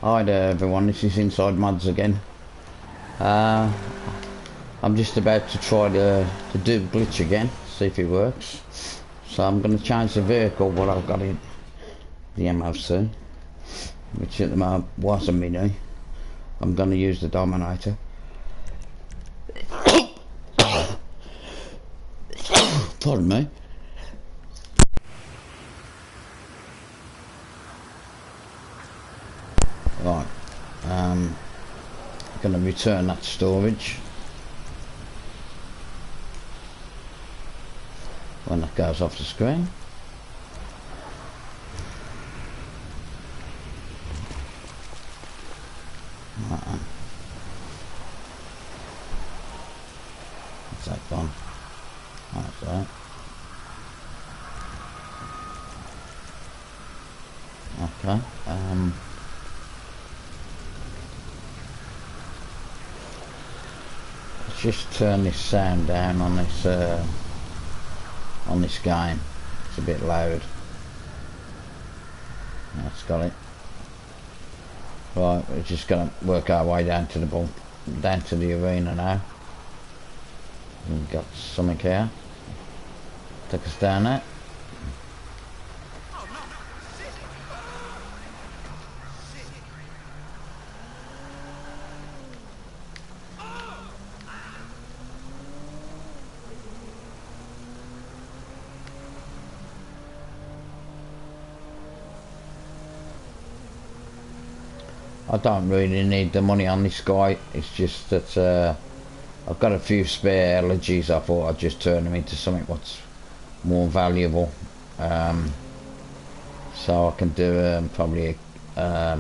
Hi there everyone, this is Inside Mods again. Uh, I'm just about to try to do the glitch again, see if it works. So I'm going to change the vehicle, what I've got in the MOC, which at the moment was a Mini. I'm going to use the Dominator. Pardon me. Right, I'm going to return that storage when that goes off the screen. What's that gone? That's that. Okay. Let's just turn this sound down on this game. It's a bit loud. That's got it. Right, we're just gonna work our way down to the ball, down to the arena now. We've got something here. Take us down there. I don't really need the money on this guy. It's just that I've got a few spare elegies. I thought I'd just turn them into something what's more valuable. So I can do probably a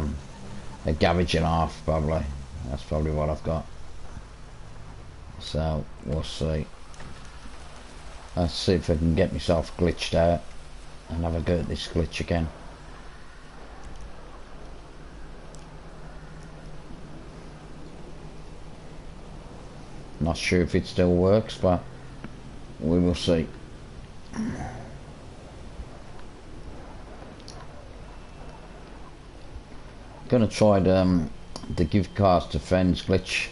garage and a half, probably. That's probably what I've got. So we'll see. Let's see if I can get myself glitched out and have a go at this glitch again. Not sure if it still works, but we will see. Gonna try the give cars to friends glitch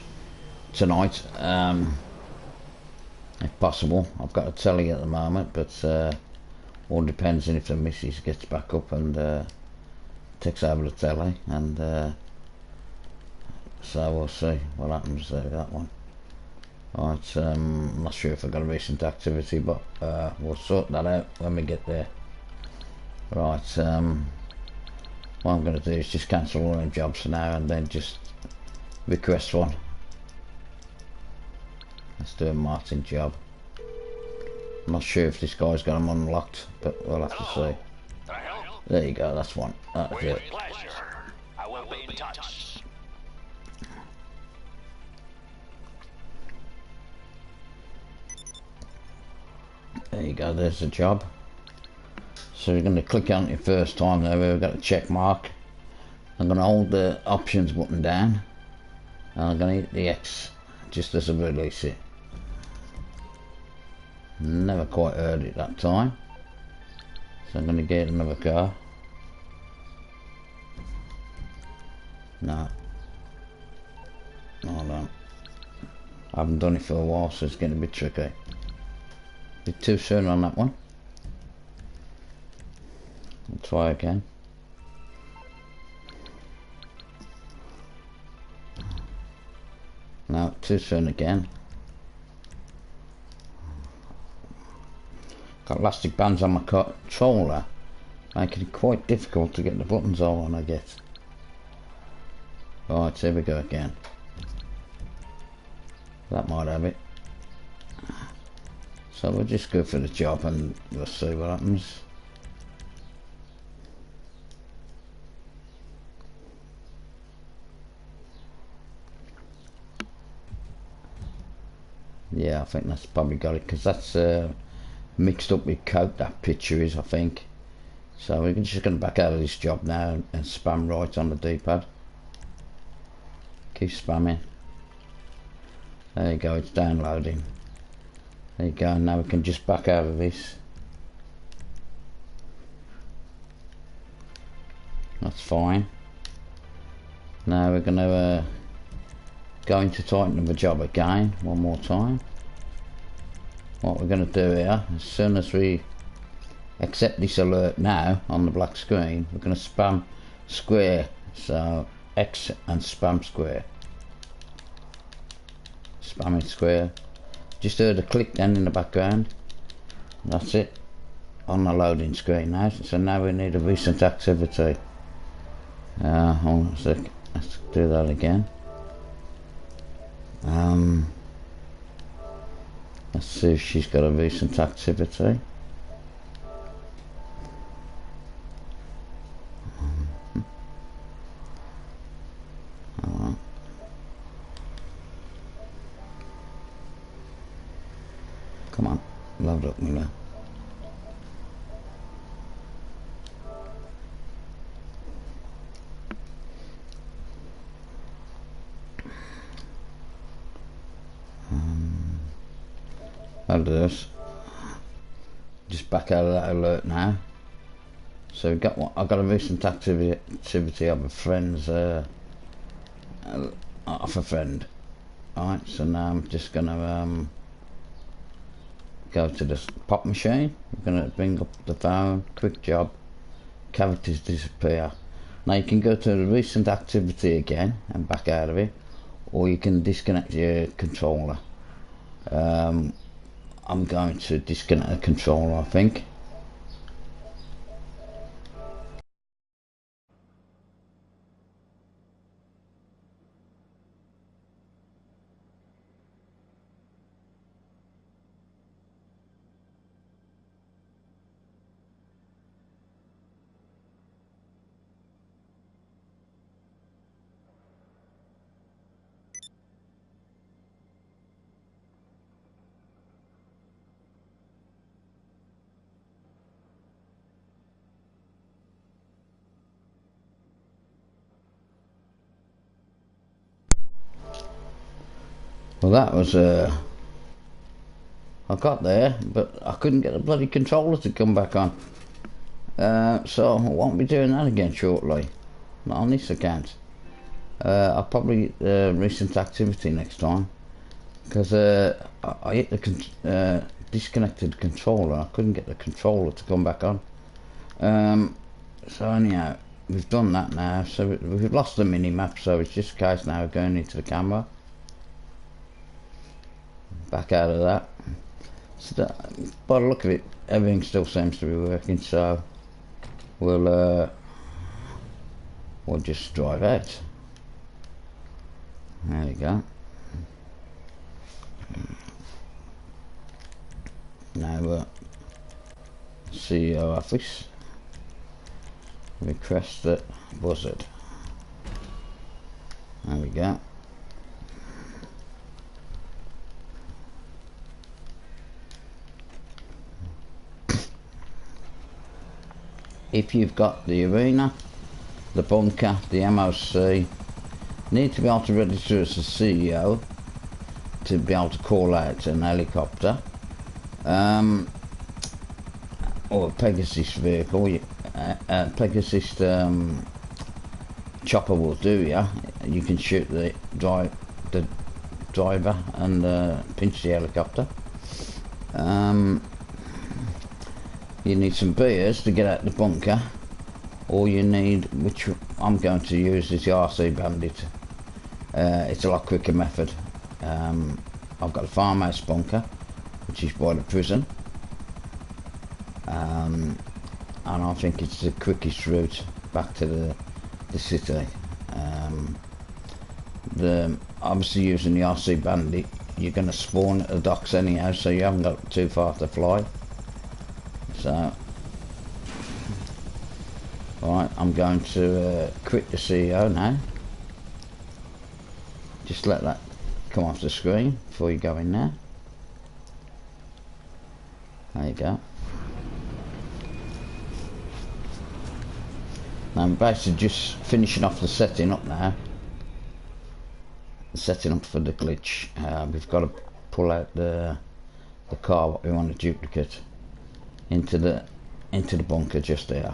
tonight, if possible. I've got a telly at the moment, but all depends on if the missus gets back up and takes over the telly, and so we'll see what happens with that one. Right, I'm not sure if I've got a recent activity, but we'll sort that out when we get there. Right, what I'm going to do is just cancel all them jobs for now and then just request one. Let's do a Martin job. I'm not sure if this guy's got them unlocked, but we'll have to see. There you go, that's one. That's it. I will be in touch. There you go, there's the job. So we're going to click on it first time there, we've got a check mark. I'm going to hold the options button down and I'm going to hit the X just as I release it. Never quite heard it that time. So I'm going to get another car. No. Hold on. I haven't done it for a while, so it's getting a bit tricky. Bit too soon on that one. I'll try again. No, too soon again. Got elastic bands on my controller, making it quite difficult to get the buttons on I get. Right, here we go again. That might have it. So we'll just go for the job and we'll see what happens. Yeah, I think that's probably got it, because that's mixed up with coke, that picture is, I think. So we're just going to back out of this job now and spam right on the D-pad. Keep spamming. There you go, it's downloading. There you go, now we can just back out of this. That's fine. Now we're going to go into Titan of the job again, one more time. What we're going to do here, as soon as we accept this alert now on the black screen, we're going to spam square. So X and spam square. Spamming square. Just heard a click then in the background. That's it. On the loading screen now. So now we need a recent activity. Hold on a sec. Let's do that again. Let's see if she's got a recent activity. Come on, load up Mila. I'll do this. Just back out of that alert now. So we got one. I got a recent activity of a friend's off a friend. Alright, so now I'm just gonna go to the pop machine. I'm gonna bring up the phone, quick job, cavities disappear. Now you can go to the recent activity again and back out of it, or you can disconnect your controller. I'm going to disconnect the controller, I think. Well, that was I got there, but I couldn't get the bloody controller to come back on. So I won't be doing that again shortly. Not on this account. I'll probably recent activity next time, because I hit the disconnected controller. I couldn't get the controller to come back on. So anyhow, we've done that now. So we've lost the mini map. So it's just a case now of going into the camera. Back out of that. So that, by the look of it, everything still seems to be working. So we'll just drive out. There we go. Now CEO office. Request that buzzard. There we go. If you've got the arena, the bunker, the MOC, need to be able to register as a CEO to be able to call out an helicopter or a Pegasus vehicle. Pegasus chopper will do ya. You can shoot the driver and pinch the helicopter. You need some beers to get out the bunker, or you need, which I'm going to use, is the RC Bandit. It's a lot quicker method. I've got a farmhouse bunker, which is by the prison, and I think it's the quickest route back to the city. Obviously using the RC Bandit, you're going to spawn at the docks anyhow, so you haven't got too far to fly. So, alright, I'm going to quit the CEO now. Just let that come off the screen before you go in there. There you go. Now I'm basically just finishing off the setting up now. Setting up for the glitch. We've got to pull out the car what we want to duplicate into the bunker just there.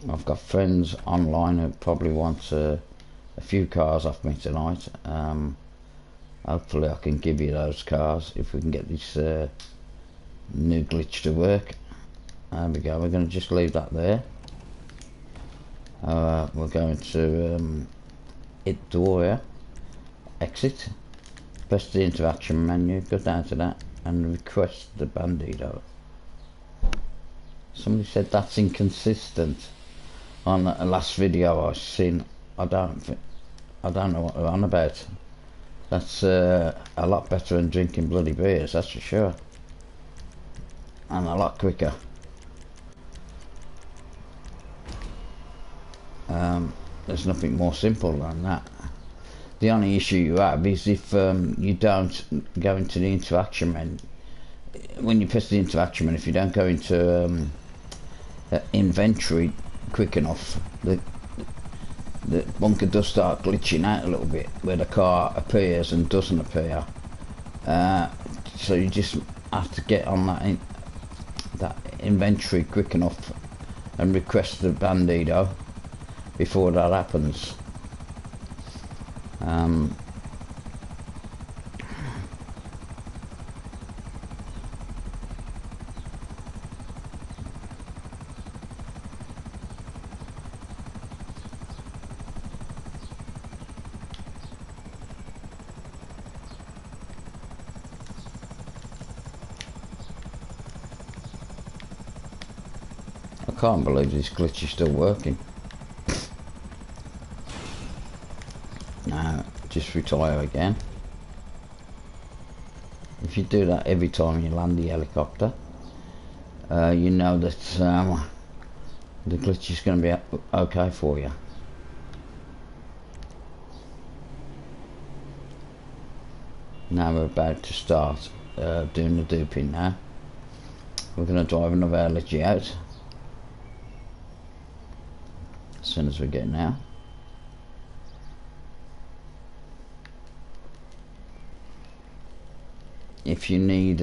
I've got friends online who probably want a few cars off me tonight. Hopefully I can give you those cars if we can get this new glitch to work. There we go. We're going to just leave that there. We're going to hit door here, exit, press the interaction menu, go down to that and request the Bandito. Somebody said that's inconsistent on the last video I've seen. I don't know what they're on about. That's a lot better than drinking bloody beers, that's for sure, and a lot quicker. There's nothing more simple than that. The only issue you have is if you don't go into the interaction menu. When you press the interaction menu, if you don't go into inventory quick enough, the bunker does start glitching out a little bit, where the car appears and doesn't appear. So you just have to get on that inventory quick enough and request the Bandito before that happens. I can't believe this glitch is still working. Now, just retire again. If you do that every time you land the helicopter, you know that the glitch is going to be okay for you. Now we're about to start doing the duping now. We're going to drive another LG out as soon as we get now. If you need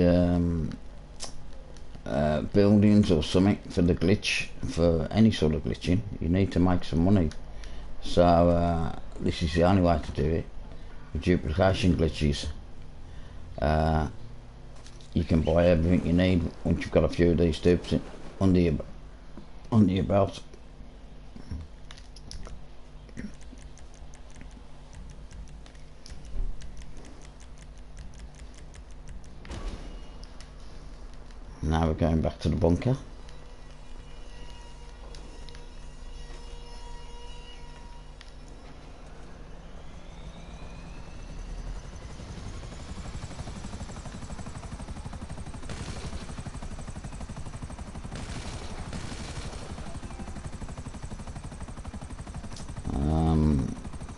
buildings or something for the glitch, for any sort of glitching, you need to make some money. So this is the only way to do it. With duplication glitches, you can buy everything you need once you've got a few of these dupes under your belt. Now we're going back to the bunker.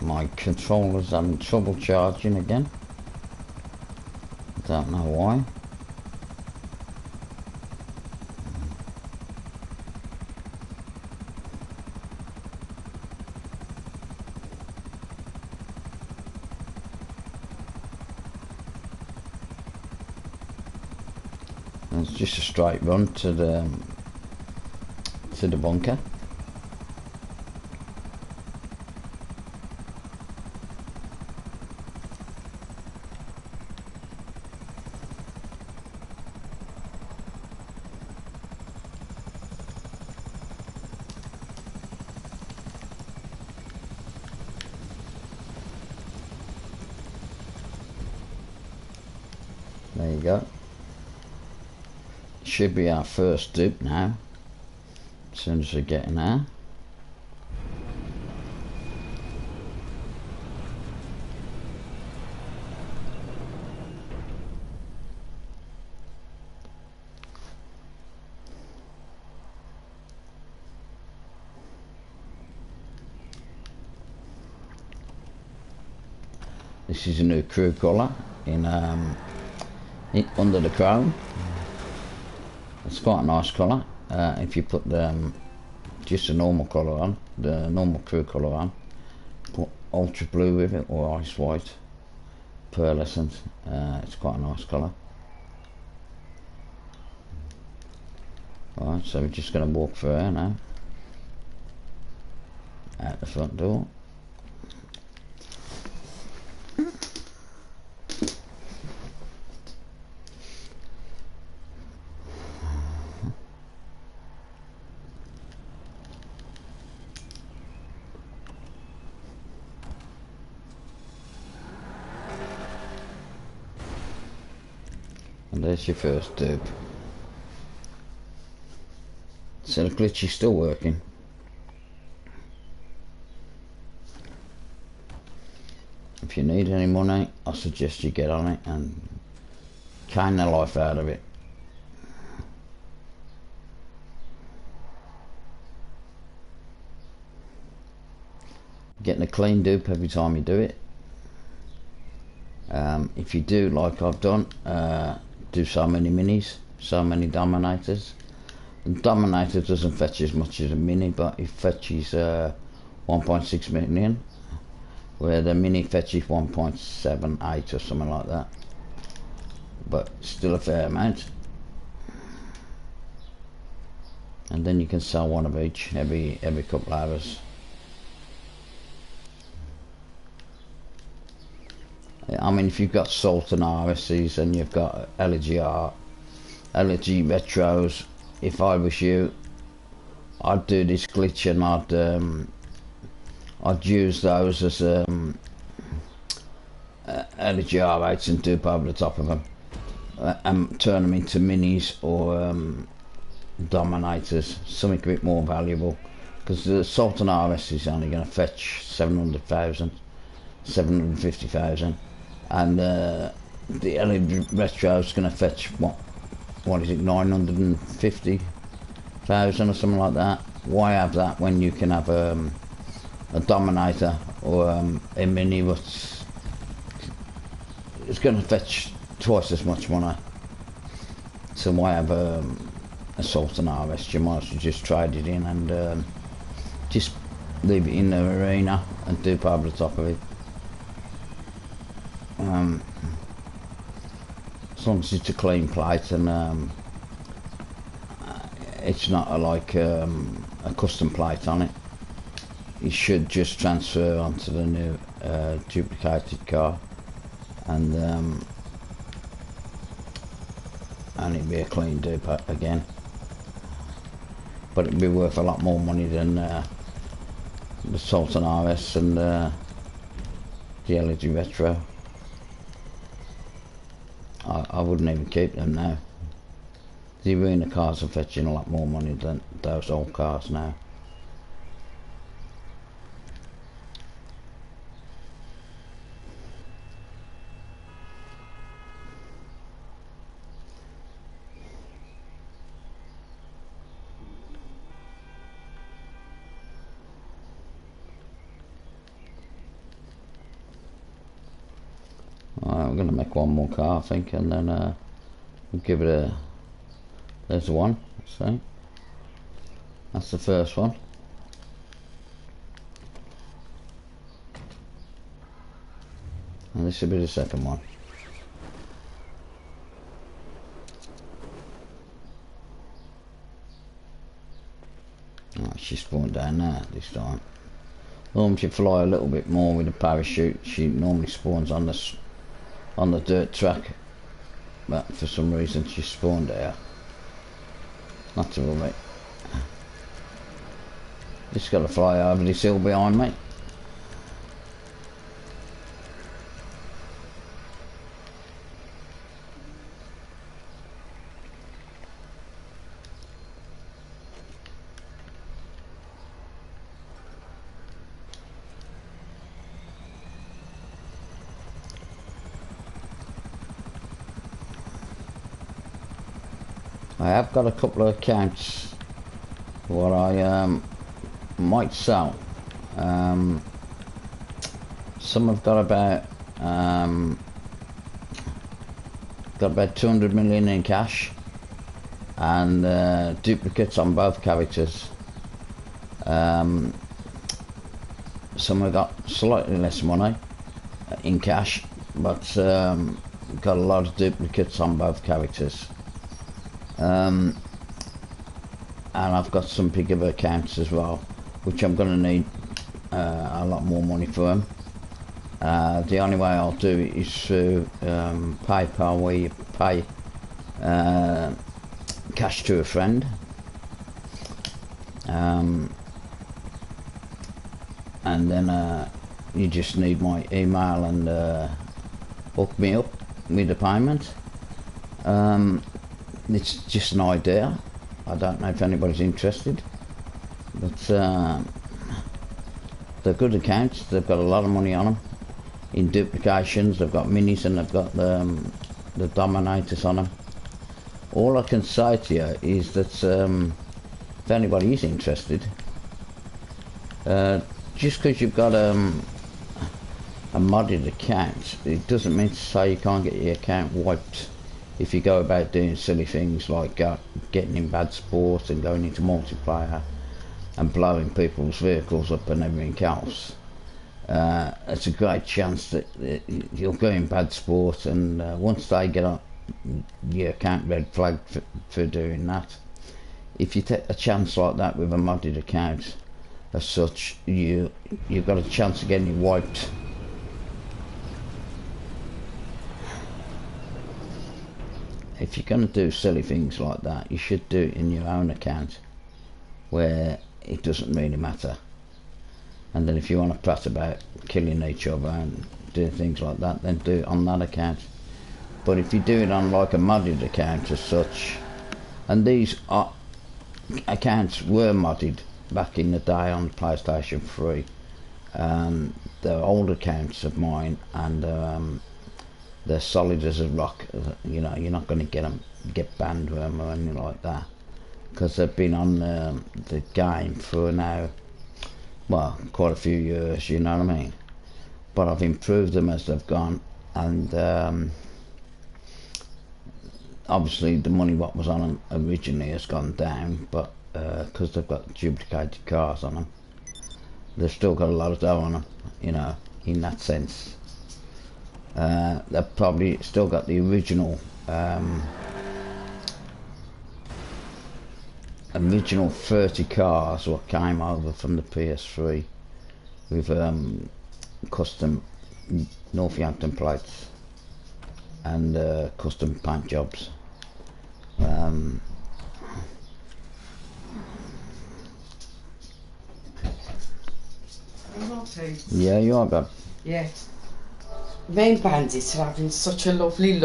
My controller's having trouble charging again. Don't know why. It's just a straight run to the bunker. There you go. Should be our first dupe now, as soon as we get in there. This is a new crew colour in under the chrome. It's quite a nice colour. If you put just a normal colour on, the normal crew colour on, put ultra blue with it or ice white, pearlescent, it's quite a nice colour. Right, so we're just going to walk through here now. front door. And there's your first dupe. So the glitch is still working. If you need any money, I suggest you get on it and cane the life out of it. Getting a clean dupe every time you do it. If you do, like I've done, do so many minis, so many dominators. The dominator doesn't fetch as much as a mini, but it fetches 1.6 million, where the mini fetches 1.78 or something like that. But still a fair amount. And then you can sell one of each every couple of hours. I mean, if you've got Sultan RSCs and you've got Elegy Retros, if I was you, I'd do this glitch and I'd use those as Elegy R8s and dupe over the top of them, and turn them into minis or dominators, something a bit more valuable, because the Sultan RS is only going to fetch 700,000, 750,000. And the LED Retro is going to fetch what is it, 950,000 or something like that. Why have that when you can have a Dominator or a Mini that's it's going to fetch twice as much money? So why have a Sultan RS? You might as well just trade it in and just leave it in the arena and dupe over the top of it. As long as it's a clean plate and it's not a custom plate on it, it should just transfer onto the new duplicated car, and it'd be a clean dupe again. But it'd be worth a lot more money than the Sultan RS and the LED Retro. I wouldn't even keep them now. The arena cars are fetching a lot more money than those old cars now. Alright, we're going to make one more car, I think, and then we'll give it a... There's one, see? That's the first one. And this will be the second one. Oh, she spawned down there this time. Normally she fly a little bit more with a parachute. She normally spawns on the dirt track, but for some reason she spawned there. Not to worry. Just got to fly over this hill behind me. I have got a couple of accounts what I might sell. Some have got about 200 million in cash and duplicates on both characters. Some have got slightly less money in cash, but got a lot of duplicates on both characters. And I've got some bigger accounts as well, which I'm going to need a lot more money for them. The only way I'll do it is through PayPal, where you pay cash to a friend. And then you just need my email and hook me up with the payment. It's just an idea. I don't know if anybody's interested, but they're good accounts. They've got a lot of money on them in duplications. They've got minis and they've got the dominators on them. All I can say to you is that if anybody is interested, just because you've got a modded account, it doesn't mean to say you can't get your account wiped if you go about doing silly things like getting in bad sport and going into multiplayer and blowing people's vehicles up and everything else. It's a great chance that you'll go in bad sport, and once they get your account red flagged for doing that, if you take a chance like that with a modded account as such, you've got a chance of getting it wiped. If you're going to do silly things like that, you should do it in your own account where it doesn't really matter. And then if you want to prat about killing each other and doing things like that, then do it on that account. But if you do it on like a modded account as such, and these accounts were modded back in the day on PlayStation 3, they're old accounts of mine, and they're solid as a rock. You know, you're not going to get banned with them or anything like that, because they've been on the game for now, well, quite a few years, you know what I mean. But I've improved them as they've gone, and obviously the money what was on them originally has gone down, but because they've got duplicated cars on them, they've still got a lot of dough on them, you know, in that sense. They've probably still got the original 30 cars what came over from the PS3 with custom Northampton plates and custom paint jobs. Yeah, you are, babe. Yeah. Main Bandits are having such a lovely